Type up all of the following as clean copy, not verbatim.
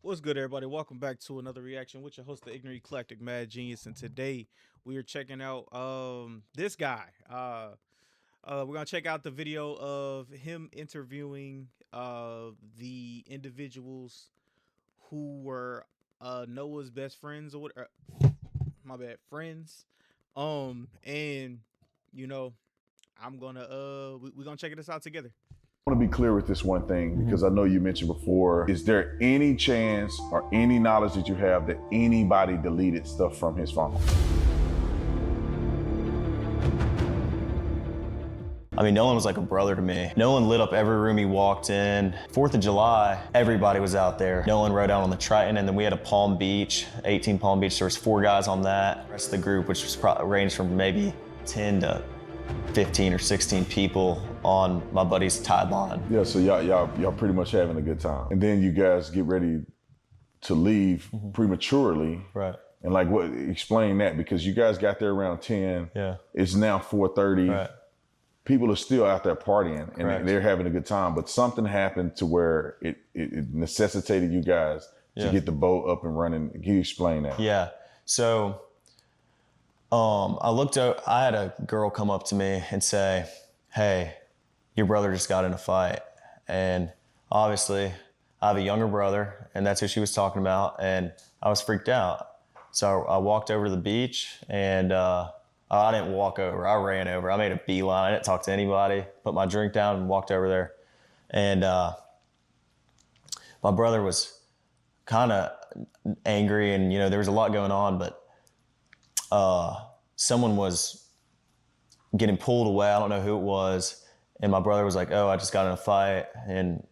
What's good, everybody? Welcome back to another reaction with your host, the Ignorant Eclectic Mad Genius, and today we are checking out this guy. We're gonna check out the video of him interviewing the individuals who were Noah's best friends or what? My bad, friends. And you know, I'm gonna we're gonna check this out together. I want to be clear with this one thing because I know you mentioned before. Is there any chance or any knowledge that you have that anybody deleted stuff from his phone? I mean, Nolan was like a brother to me. Nolan lit up every room he walked in. 4th of July, everybody was out there. Nolan rode out on the Triton, and then we had a Palm Beach, 18 Palm Beach. There was 4 guys on that. The rest of the group, which was ranged from maybe 10 to 15 or 16 people on my buddy's tide line. Yeah, so y'all pretty much having a good time. And then you guys get ready to leave prematurely. Right. And like what, explain that, because you guys got there around 10. Yeah. It's now 4:30. Right. People are still out there partying and Correct. they're having a good time, but something happened to where it necessitated you guys to get the boat up and running. Can you explain that? Yeah. So I had a girl come up to me and say, "Hey, your brother just got in a fight." And obviously I have a younger brother, and that's who she was talking about. And I was freaked out. So I walked over to the beach, and I didn't walk over, I ran over. I made a beeline, I didn't talk to anybody, put my drink down and walked over there. And my brother was kind of angry, and there was a lot going on, but someone was getting pulled away. I don't know who it was. And my brother was like, "Oh, I just got in a fight, and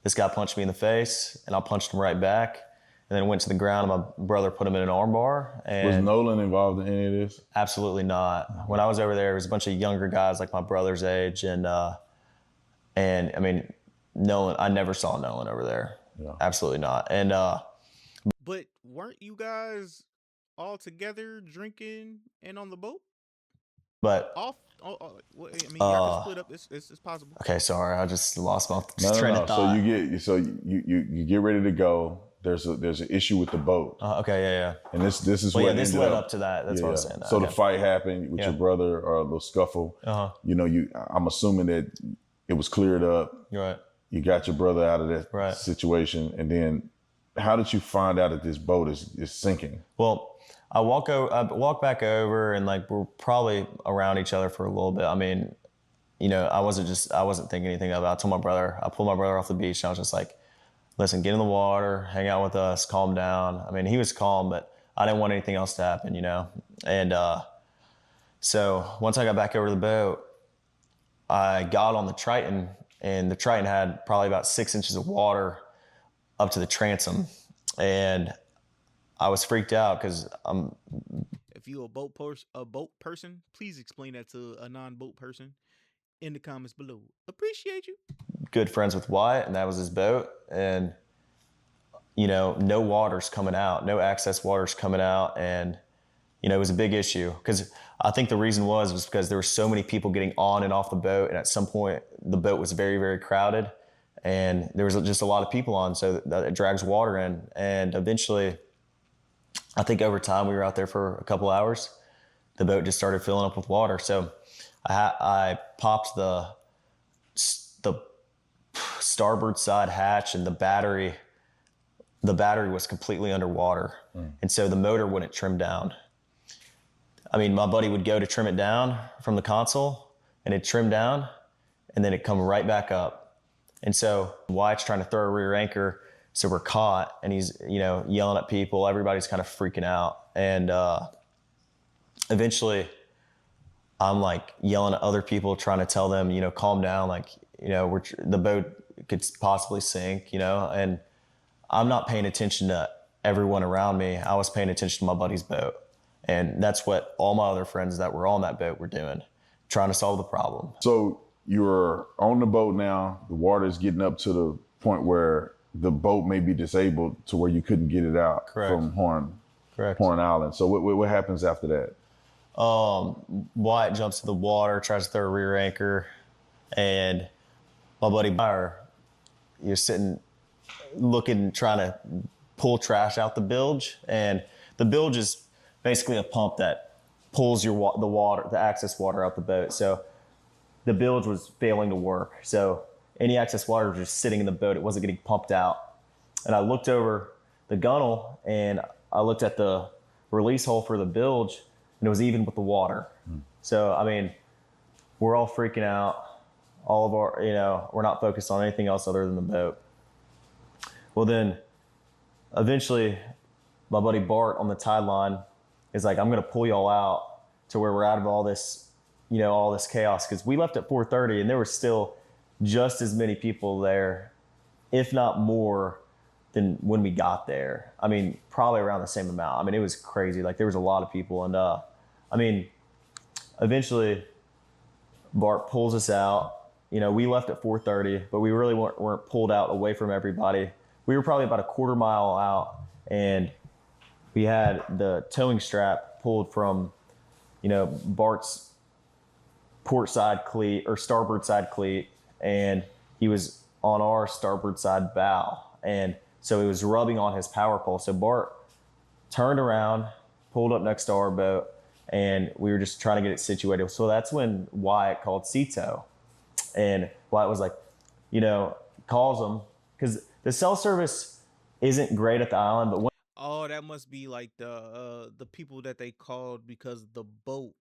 this guy punched me in the face," and I punched him right back. And then went to the ground, and my brother put him in an arm bar. And Was Nolan involved in any of this? Absolutely not. When I was over there, it was a bunch of younger guys like my brother's age, and I mean, Nolan. I never saw Nolan over there. Yeah. Absolutely not. And But weren't you guys all together drinking and on the boat? but Off? I mean, y'all can split up. It's possible. okay, sorry, I just lost my No. train of thought. So you get ready to go. There's an issue with the boat. Okay, yeah. And this is Well, what yeah, this ended led up to that. That's what I'm saying. So Okay. the fight happened with your brother, or a little scuffle. I'm assuming that it was cleared up. You're right. You got your brother out of that situation, and then how did you find out that this boat is sinking? Well, I walk back over, and like we're probably around each other for a little bit. I mean, I wasn't thinking anything of it. I pulled my brother off the beach, and I was just like, "Listen, get in the water, hang out with us, calm down." I mean, he was calm, but I didn't want anything else to happen, And so once I got back over to the boat, I got on the Triton, and the Triton had probably about 6 inches of water up to the transom, and I was freaked out because I'm. If you a boat person, please explain that to a non-boat person in the comments below. Appreciate you. Good friends with Wyatt, and that was his boat. And, no water's coming out, no access water's coming out. And, it was a big issue because I think the reason was because there were so many people getting on and off the boat. And at some point, the boat was very, very crowded, and there was just a lot of people on. So that it drags water in. And eventually, I think over time, we were out there for a couple hours. The boat just started filling up with water. So I popped the starboard side hatch, and the battery was completely underwater. And so the motor wouldn't trim down. I mean, my buddy would go to trim it down from the console, and it'd trim down, and then it'd come right back up. And so Wyatt's trying to throw a rear anchor, so we're caught, and he's, yelling at people. Everybody's kind of freaking out. And eventually I'm like yelling at other people, trying to tell them, calm down. Like, the boat could possibly sink, and I'm not paying attention to everyone around me. I was paying attention to my buddy's boat. And that's what all my other friends that were on that boat were doing, trying to solve the problem. So you're on the boat now. The water is getting up to the point where the boat may be disabled to where you couldn't get it out from Horn Island. So what happens after that? Wyatt jumps to the water, tries to throw a rear anchor, and my buddy Byron, you're sitting looking, trying to pull trash out the bilge, and the bilge is basically a pump that pulls the water, the excess water out the boat. So the bilge was failing to work. So any excess water was just sitting in the boat. It wasn't getting pumped out. And I looked over the gunnel and I looked at the release hole for the bilge, and it was even with the water. So, I mean, we're all freaking out. All of our, we're not focused on anything else other than the boat. Well, then eventually my buddy Bart on the tide line is like, I'm going to pull y'all out to where we're out of all this, all this chaos. Because we left at 4:30 and there were still just as many people there, if not more, than when we got there. I mean, probably around the same amount. I mean, it was crazy. Like, there was a lot of people. And, I mean, eventually Bart pulls us out. We left at 4:30, but we really weren't pulled out away from everybody. We were probably about a quarter mile out, and we had the towing strap pulled from, Bart's port side cleat or starboard side cleat, and he was on our starboard side bow. And so it was rubbing on his power pole. So Bart turned around, pulled up next to our boat, and we were just trying to get it situated. So that's when Wyatt called Cito. And Wyatt was like, calls him, because the cell service isn't great at the island, but Oh, that must be like the people that they called because the boat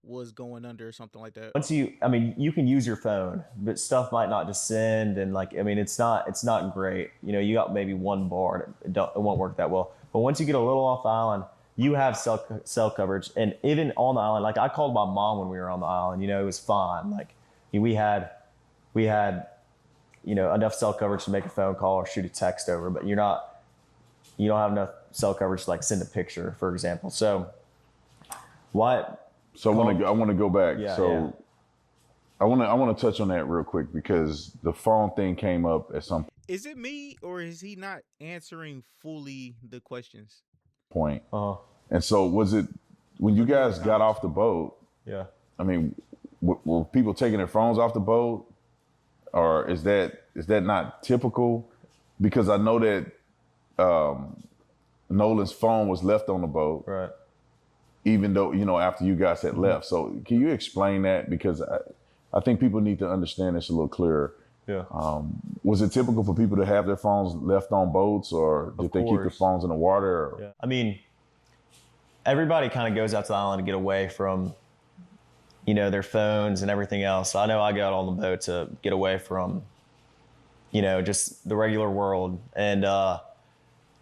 was going under or something like that. once you can use your phone, but stuff might not just send, and it's not great. You got maybe one bar, and it won't work that well. But once you get a little off the island, you have cell coverage. And even on the island, like, I called my mom when we were on the island, it was fine. Like, we had enough cell coverage to make a phone call or shoot a text over, but you don't have enough cell coverage to, like, send a picture, for example. So Wyatt. So I want to go back. Yeah, so yeah. I want to touch on that real quick, because the phone thing came up at some Is it me, or is he not answering fully the questions? point. Uh-huh. And so was it when you guys got off the boat? Yeah. I mean, were people taking their phones off the boat, or is that not typical? Because I know that Nolan's phone was left on the boat, Right. even though, after you guys had left. So can you explain that? Because I think people need to understand this a little clearer. Yeah. Was it typical for people to have their phones left on boats, or did they keep their phones in the water? Or? Yeah. I mean, everybody kind of goes out to the island to get away from, their phones and everything else. I know I got on the boat to get away from, just the regular world. And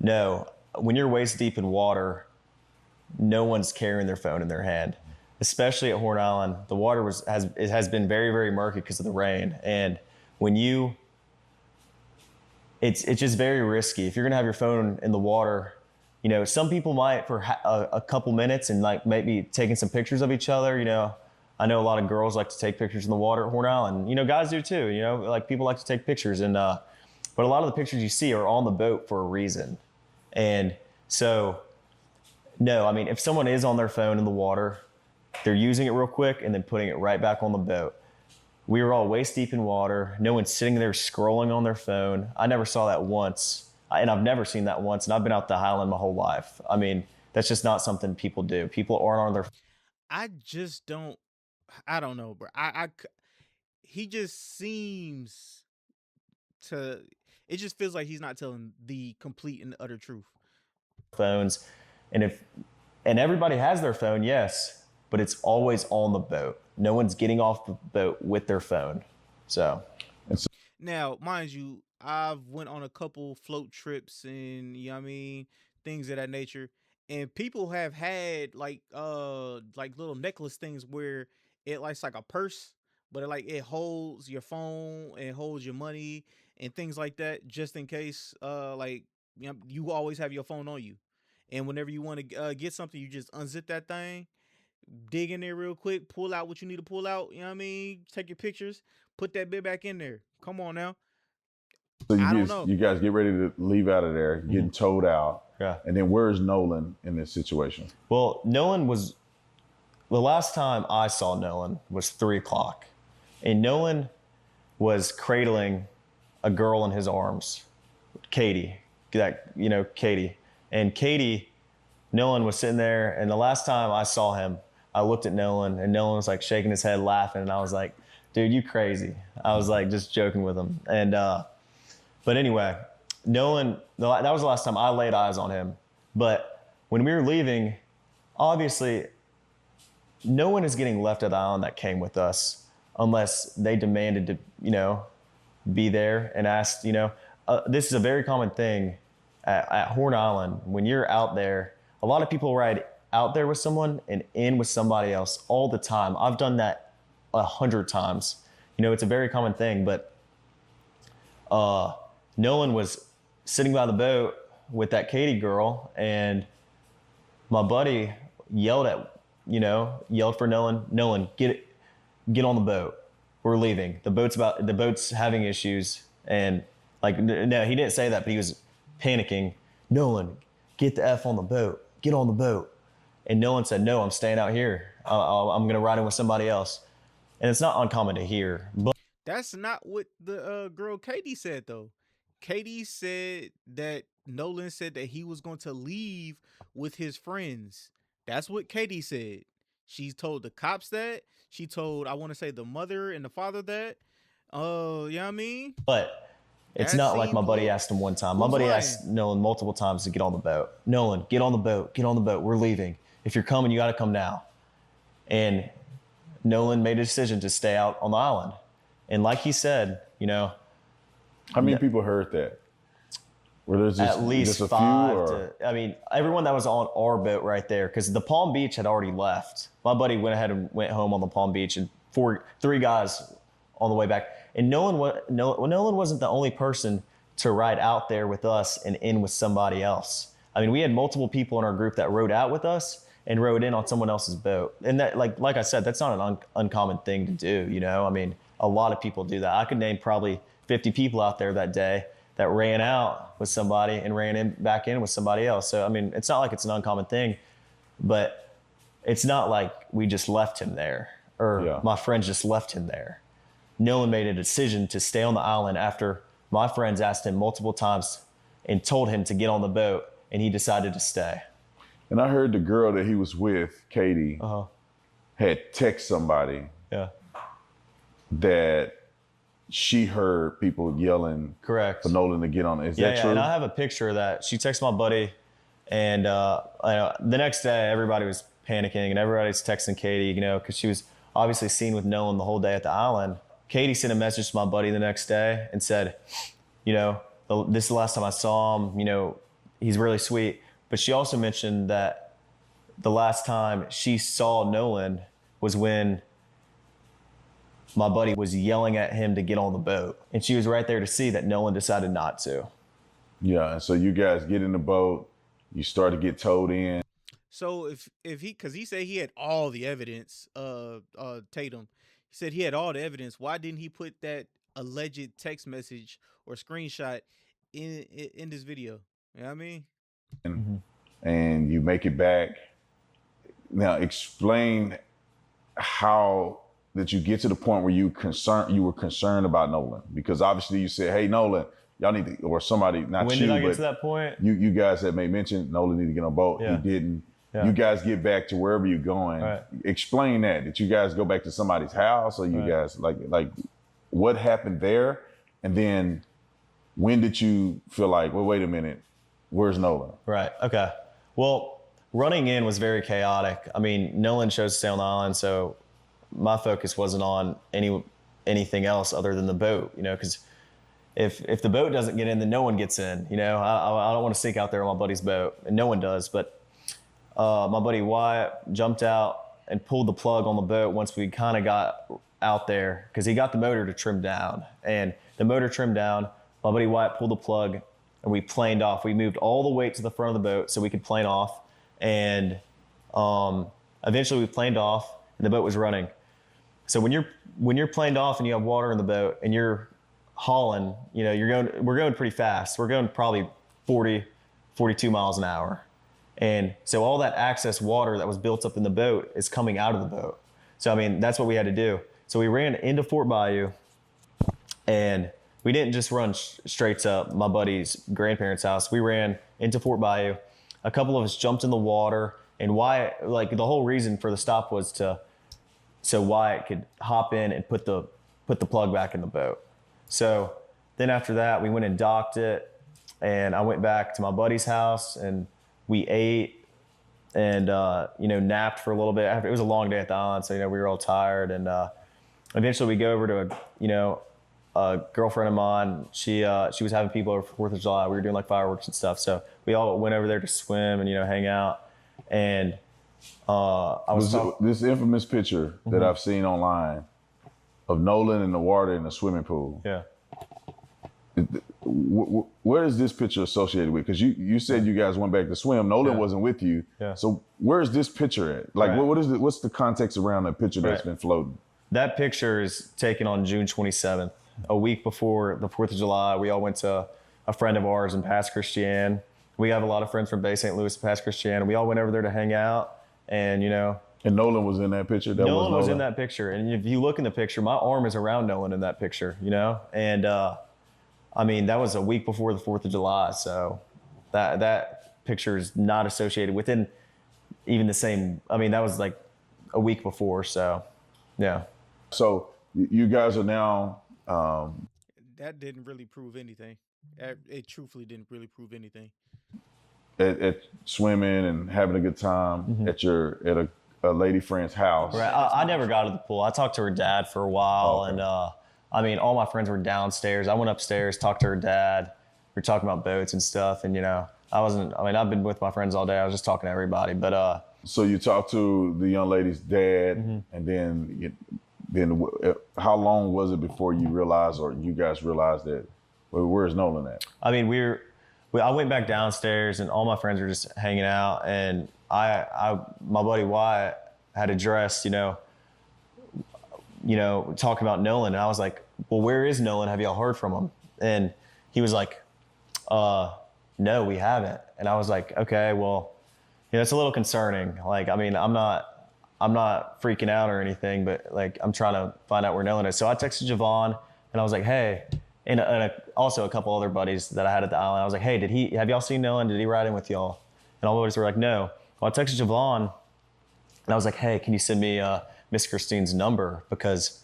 no, when you're waist deep in water, no one's carrying their phone in their hand, especially at Horn Island. The water has been very, very murky because of the rain. And when it's just very risky. If you're gonna have your phone in the water, some people might for a couple minutes and, like, maybe taking some pictures of each other. I know a lot of girls like to take pictures in the water at Horn Island. Guys do too. Like, people like to take pictures, and but a lot of the pictures you see are on the boat for a reason. And so, no, if someone is on their phone in the water, they're using it real quick and then putting it right back on the boat. We were all waist deep in water. No one's sitting there scrolling on their phone. I never saw that once, and I've never seen that once, and I've been out the Highland my whole life. That's just not something people do. People aren't on their. I don't know, bro. He just seems to. It just feels like he's not telling the complete and utter truth. Phones, and everybody has their phone, yes, but it's always on the boat. No one's getting off the boat with their phone. So now, mind you, I've went on a couple float trips and things of that nature, and people have had like little necklace things where it likes like a purse, but it holds your phone and holds your money and things like that, just in case you always have your phone on you, and whenever you want to get something, you just unzip that thing, dig in there real quick, pull out what you need to pull out, take your pictures, put that bit back in there. Come on now. So you guys get ready to leave out of there, getting towed out. Yeah. And then where's Nolan in this situation? Well, the last time I saw Nolan was 3:00, and Nolan was cradling a girl in his arms, Katie. Katie. And Katie, Nolan was sitting there, and the last time I saw him, I looked at Nolan, and Nolan was like shaking his head, laughing, and I was like, dude, you crazy. I was like just joking with him. And but anyway, Nolan, that was the last time I laid eyes on him. But when we were leaving, obviously, no one is getting left at the island that came with us unless they demanded to, be there and asked, this is a very common thing at Horn Island. When you're out there, a lot of people ride out there with someone and in with somebody else all the time. I've done that 100 times. It's a very common thing, but Nolan was sitting by the boat with that Katie girl, and my buddy yelled for Nolan, get on the boat. We're leaving. The boat's having issues. And no, he didn't say that, but he was panicking. Nolan, get the F on the boat. Get on the boat. And Nolan said, no, I'm staying out here. I'm going to ride in with somebody else. And it's not uncommon to hear. But that's not what the girl Katie said, though. Katie said that Nolan said that he was going to leave with his friends. That's what Katie said. She told the cops that. She told, I want to say, the mother and the father that. You know what I mean? But it's not like my buddy asked him one time. My buddy asked Nolan multiple times to get on the boat. Nolan, get on the boat. Get on the boat. We're leaving. If you're coming, you got to come now. And Nolan made a decision to stay out on the island. And like he said, how many people heard that? Were there just, at least just a 5 few, everyone that was on our boat right there, because the Palm Beach had already left. My buddy went ahead and went home on the Palm Beach, and 3 guys on the way back. And Nolan wasn't the only person to ride out there with us and in with somebody else. We had multiple people in our group that rode out with us and rode in on someone else's boat. And that, like I said, that's not an uncommon thing to do. A lot of people do that. I could name probably 50 people out there that day that ran out with somebody and ran back in with somebody else. So, it's not like it's an uncommon thing, but it's not like we just left him there or my friends just left him there. Nolan made a decision to stay on the island after my friends asked him multiple times and told him to get on the boat, and he decided to stay. And I heard the girl that he was with, Katie, had text somebody that she heard people yelling correct for Nolan to get on it. Is that true? And I have a picture of that. She texted my buddy, and the next day everybody was panicking and everybody's texting Katie, because she was obviously seen with Nolan the whole day at the island. Katie sent a message to my buddy the next day and said, this is the last time I saw him, he's really sweet. But she also mentioned that the last time she saw Nolan was when my buddy was yelling at him to get on the boat. And she was right there to see that Nolan decided not to. Yeah, and so you guys get in the boat, you start to get towed in. So if because he said he had all the evidence, Tatum, he said he had all the evidence. Why didn't he put that alleged text message or screenshot in this video? You know what I mean? And you make it back. Now explain how did you get to the point where you were concerned about Nolan? Because obviously you said, hey, Nolan, y'all need to, or somebody, not when you, did I get but to that point? You guys had made mention Nolan need to get on a boat. Yeah. He didn't. Yeah. You guys get back to wherever you're going. Right. Explain that. Did you guys go back to somebody's house, or you guys like what happened there? And then when did you feel like, well, wait a minute, where's Nolan? Right. Okay. Well, running in was very chaotic. Nolan chose to stay on the island, so my focus wasn't on anything else other than the boat, because if the boat doesn't get in, then no one gets in. I don't want to sink out there on my buddy's boat, and no one does. But my buddy Wyatt jumped out and pulled the plug on the boat once we kind of got out there, because he got the motor to trim down. And the motor trimmed down, my buddy Wyatt pulled the plug, and we planed off. We moved all the weight to the front of the boat so we could plane off. And eventually we planed off, and the boat was running. So when you're planed off and you have water in the boat and you're hauling, we're going pretty fast. We're going probably 40, 42 miles an hour. And so all that excess water that was built up in the boat is coming out of the boat. So, that's what we had to do. So we ran into Fort Bayou, and we didn't just run straight to my buddy's grandparents' house. We ran into Fort Bayou. A couple of us jumped in the water, and Wyatt, like the whole reason for the stop was so Wyatt could hop in and put the plug back in the boat. So then after that, we went and docked it, and I went back to my buddy's house, and we ate and napped for a little bit. It was a long day at the island, so we were all tired, and eventually we go over to a girlfriend of mine. She was having people over for 4th of July. We were doing like fireworks and stuff, so we all went over there to swim and hang out. And this infamous picture that I've seen online of Nolan in the water in the swimming pool. Yeah. Where is this picture associated with? Because you said you guys went back to swim. Nolan wasn't with you. Yeah. So where's this picture at? Like, Right. what's the context around that picture that's been floating? That picture is taken on June 27th, a week before the 4th of July. We all went to a friend of ours in Pass Christian. We have a lot of friends from Bay St. Louis, Pass Christian. We all went over there to hang out, and And Nolan was in that picture. Nolan was in that picture. And if you look in the picture, my arm is around Nolan in that picture, And I mean, that was a week before the 4th of July. So that picture is not associated within even the same. I mean, that was like a week before. So, yeah. So you guys are now. That didn't really prove anything. It truthfully didn't really prove anything. At swimming and having a good time at a lady friend's house. Right. I never got to the pool. I talked to her dad for a while, Okay. and I mean, all my friends were downstairs. I went upstairs, talked to her dad. We were talking about boats and stuff, and I've been with my friends all day. I was just talking to everybody, but So you talked to the young lady's dad, and then how long was it before you realized, or you guys realized that, well, where's Nolan at? I mean, I went back downstairs, and all my friends were just hanging out, and my buddy Wyatt had addressed, talking about Nolan, and I was like, well, where is Nolan? Have y'all heard from him? And he was like, no, we haven't. And I was like, okay, well, it's a little concerning. Like, I mean, I'm not freaking out or anything, but like, I'm trying to find out where Nolan is. So I texted Javon, and I was like, hey, and also a couple other buddies that I had at the island. I was like, hey, have y'all seen Nolan? Did he ride in with y'all? And all the buddies were like, no. Well, I texted Javon, and I was like, hey, can you send me Miss Christine's number? Because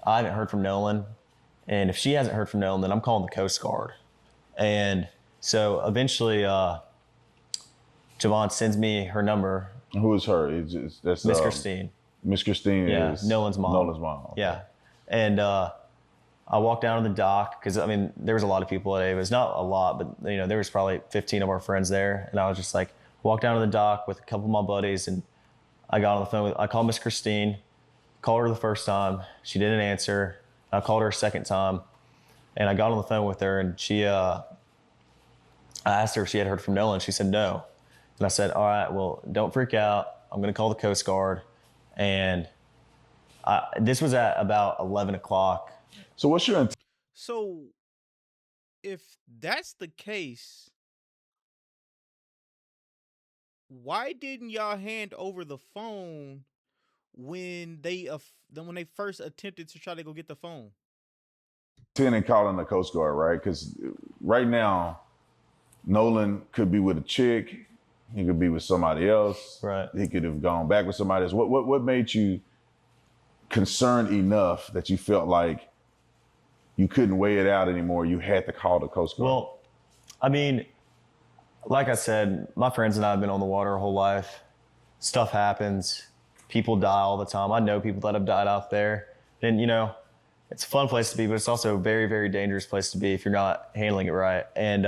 I haven't heard from Nolan. And if she hasn't heard from Nolan, then I'm calling the Coast Guard. And so eventually Javon sends me her number. Who is her? That's Miss Christine. Miss Christine is Nolan's mom. Nolan's mom. Okay. Yeah. And I walked down to the dock because, I mean, there was a lot of people at Ava's. Not a lot, but, there was probably 15 of our friends there. And I was just like, walked down to the dock with a couple of my buddies, and I got on the phone I called Miss Christine, called her the first time. She didn't answer. I called her a second time, and I got on the phone with her, and I asked her if she had heard from Nolan. She said no. And I said, all right, well, don't freak out. I'm going to call the Coast Guard. And this was at about 11 o'clock. So what's your So if that's the case, why didn't y'all hand over the phone when they first attempted to try to go get the phone? and calling the Coast Guard, right? Because right now, Nolan could be with a chick. He could be with somebody else. Right. He could have gone back with somebody else. What made you concerned enough that you felt like you couldn't weigh it out anymore? You had to call the Coast Guard. Well, I mean, like I said, my friends and I have been on the water our whole life. Stuff happens. People die all the time. I know people that have died out there. And, it's a fun place to be, but it's also a very, very dangerous place to be if you're not handling it right. And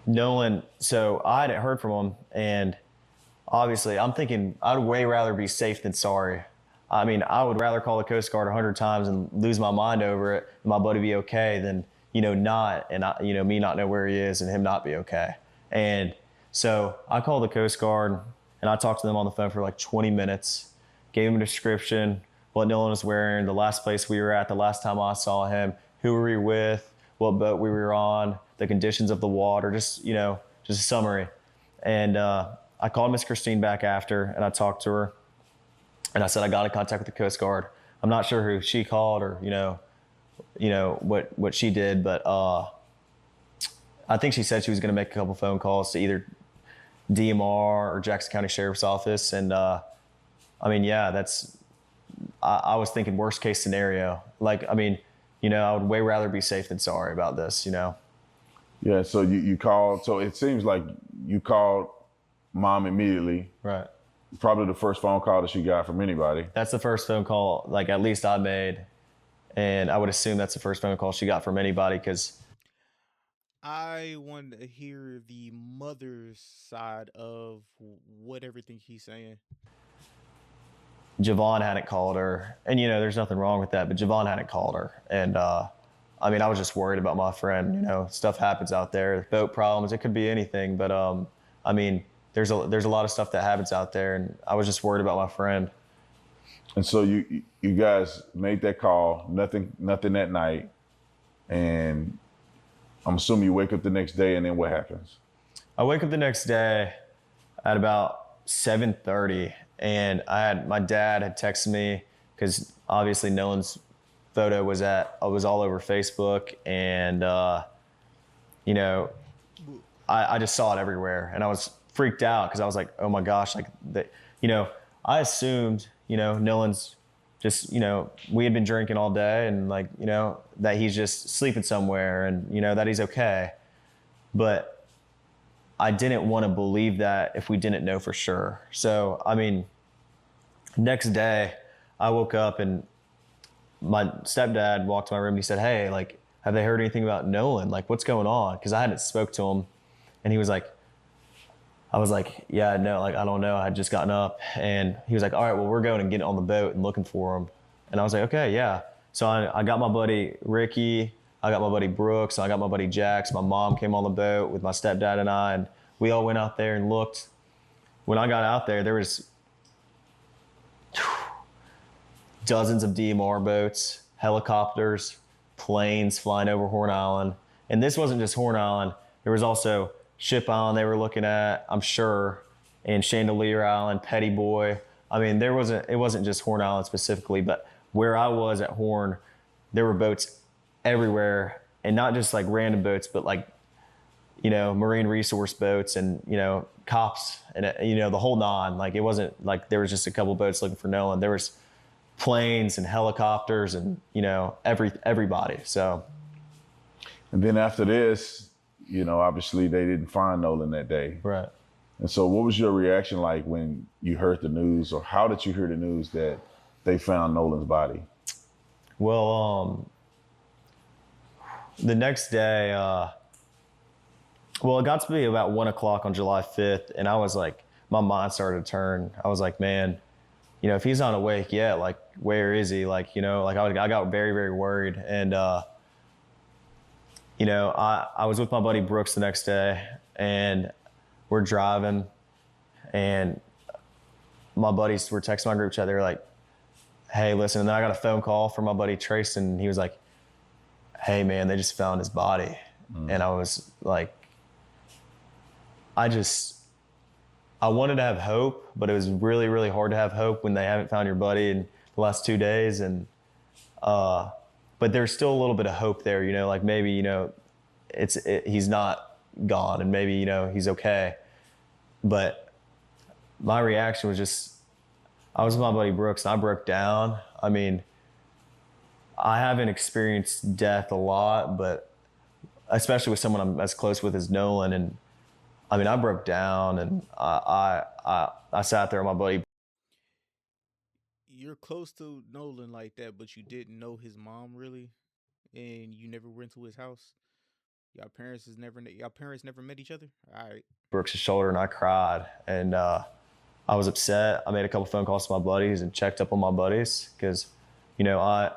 Nolan, so I hadn't heard from him. And obviously, I'm thinking I'd way rather be safe than sorry. I mean, I would rather call the Coast Guard 100 times and lose my mind over it and my buddy be okay than, not, and me not know where he is and him not be okay. And so I called the Coast Guard, and I talked to them on the phone for like 20 minutes, gave them a description, what Nolan was wearing, the last place we were at, the last time I saw him, who were we with, what boat we were on, the conditions of the water, just a summary. And I called Miss Christine back after, and I talked to her. And I said, I got in contact with the Coast Guard. I'm not sure who she called or, what she did, but I think she said she was going to make a couple phone calls to either DMR or Jackson County Sheriff's Office. And I was thinking worst case scenario. Like, I would way rather be safe than sorry about this, Yeah, so you called. So it seems like you called mom immediately. Right. Probably the first phone call that she got from anybody. That's the first phone call, like, at least I made. And I would assume that's the first phone call she got from anybody, because I want to hear the mother's side of what everything he's saying. Javon hadn't called her. And, there's nothing wrong with that, but Javon hadn't called her. And, I was just worried about my friend. Stuff happens out there, boat problems, it could be anything. But, there's a lot of stuff that happens out there, and I was just worried about my friend. And so you guys made that call, nothing that night, and I'm assuming you wake up the next day, and then what happens? I wake up the next day at about 7:30, and my dad had texted me, because obviously Nolan's photo was all over Facebook, and I just saw it everywhere, and I was freaked out because I was like, oh my gosh, like I assumed Nolan's just we had been drinking all day, and that he's just sleeping somewhere, and that he's okay, but I didn't want to believe that if we didn't know for sure. So next day I woke up and my stepdad walked to my room and he said, hey, like, have they heard anything about Nolan? Like, what's going on? Because I hadn't spoke to him, and he was like, I was like, yeah, no, like, I don't know. I had just gotten up, and he was like, all right, well, we're going and getting on the boat and looking for him. And I was like, okay, yeah. So I got my buddy Ricky, I got my buddy Brooks, I got my buddy Jax. My mom came on the boat with my stepdad and I, and we all went out there and looked. When I got out there was dozens of DMR boats, helicopters, planes flying over Horn Island. And this wasn't just Horn Island. There was also Ship Island they were looking at, I'm sure, and Chandelier Island, Petty Boy. It wasn't just Horn Island specifically, but where I was at Horn, there were boats everywhere, and not just like random boats, but like, marine resource boats and, cops and, the whole nine. Like, it wasn't like there was just a couple boats looking for Nolan. There was planes and helicopters and, everybody. So. And then after this, obviously they didn't find Nolan that day. Right. And so what was your reaction like when you heard the news, or how did you hear the news that they found Nolan's body? Well, the next day, it got to be about 1 o'clock on July 5th. And I was like, my mind started to turn. I was like, man, if he's not awake yet, like, where is he? Like, I got very, very worried. And, I was with my buddy Brooks the next day, and we're driving, and my buddies were texting my group chat. They were like, hey, listen. And then I got a phone call from my buddy Trace, and he was like, hey, man, they just found his body. And I was like, I wanted to have hope, but it was really, really hard to have hope when they haven't found your buddy in the last 2 days. And, but there's still a little bit of hope there, like maybe, he's not gone, and maybe, he's okay. But my reaction was just, I was with my buddy Brooks, and I broke down. I haven't experienced death a lot, but especially with someone I'm as close with as Nolan. And I broke down, and I sat there with my buddy. You're close to Nolan like that, but you didn't know his mom really, and you never went to his house. Y'all parents never met each other. All right. Brooks' shoulder, and I cried, and I was upset. I made a couple phone calls to my buddies and checked up on my buddies, because I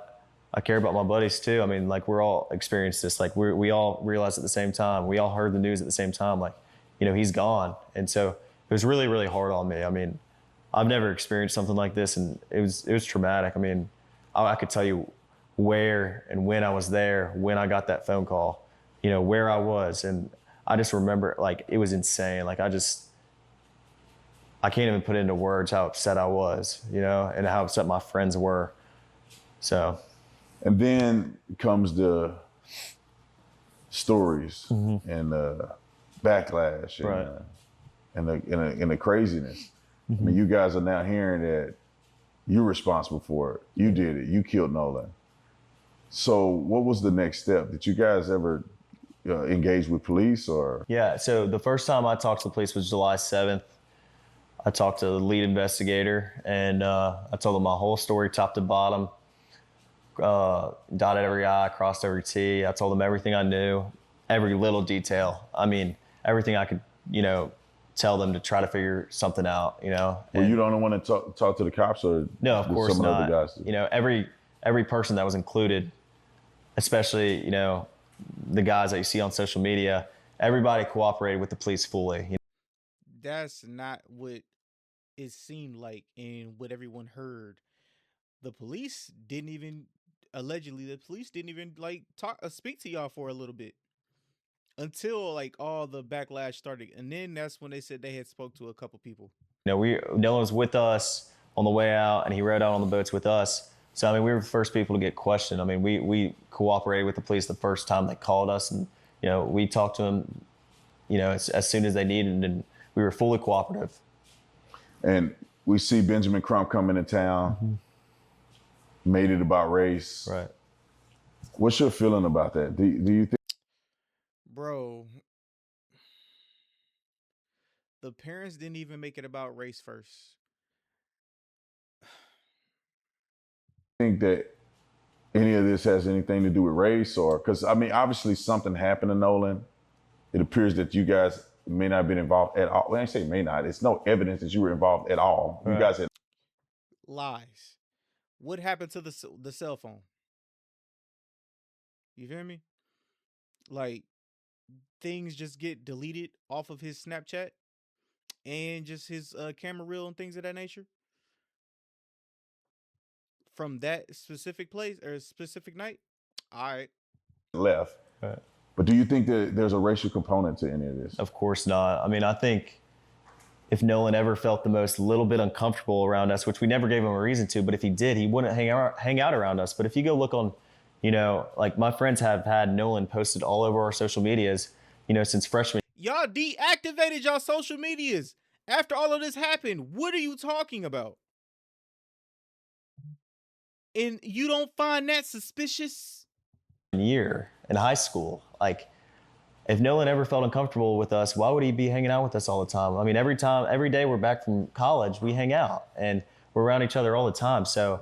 care about my buddies too. We're all experienced this. Like, we all realized at the same time. We all heard the news at the same time. Like, he's gone, and so it was really, really hard on me. I've never experienced something like this, and it was traumatic. I could tell you where and when I was there, when I got that phone call, where I was. And I just remember, like, it was insane. Like, I can't even put into words how upset I was, and how upset my friends were. So. And then comes the stories and the backlash and the craziness. I mean, you guys are now hearing that you're responsible for it. You did it. You killed Nolan. So what was the next step? Did you guys ever engage with police or? Yeah, so the first time I talked to the police was July 7th. I talked to the lead investigator, and I told him my whole story, top to bottom, dotted every I, crossed every T. I told him everything I knew, every little detail. I mean, everything I could, tell them to try to figure something out, Were you the only one to talk to the cops, or no, of course some of the not. other guys? Every person that was included, especially, the guys that you see on social media, everybody cooperated with the police fully. That's not what it seemed like and what everyone heard. The police didn't even like speak to y'all for a little bit until like all the backlash started, and then that's when they said they had spoke to a couple people. Nolan was with us on the way out, and he rode out on the boats with us. So, I mean, we were the first people to get questioned. I mean, we cooperated with the police the first time they called us, and, we talked to them, as soon as they needed, and we were fully cooperative. And we see Benjamin Crump coming to town, made it about race. Right. What's your feeling about that? Do you think? Bro, the parents didn't even make it about race first. Think that any of this has anything to do with race, or because I mean, obviously something happened to Nolan. It appears that you guys may not have been involved at all. When I say may not, it's no evidence that you were involved at all. Right. You guys had lies. What happened to the cell phone? You feel me? Like, things just get deleted off of his Snapchat and just his camera reel and things of that nature from that specific place or specific night. All right. Left. Right. But do you think that there's a racial component to any of this? Of course not. I mean, I think if Nolan ever felt the most little bit uncomfortable around us, which we never gave him a reason to, but if he did, he wouldn't hang out around us. But if you go look on, like my friends have had Nolan posted all over our social medias, since freshman. Y'all deactivated y'all social medias after all of this happened. What are you talking about? And you don't find that suspicious? Year in high school, like, if Nolan ever felt uncomfortable with us, why would he be hanging out with us all the time? I mean, every day we're back from college, we hang out and we're around each other all the time. So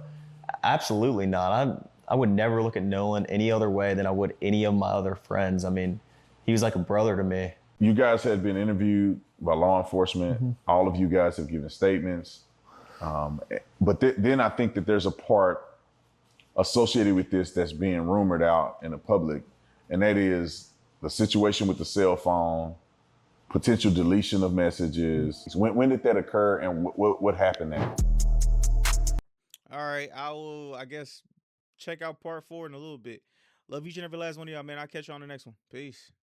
absolutely not. I would never look at Nolan any other way than I would any of my other friends. I mean, he was like a brother to me. You guys had been interviewed by law enforcement. All of you guys have given statements. But then I think that there's a part associated with this that's being rumored out in the public, and that is the situation with the cell phone, potential deletion of messages. When did that occur, and what happened there? All right, I will, I guess, check out part 4 in a little bit. Love each and every last one of y'all, man. I'll catch you on the next one. Peace.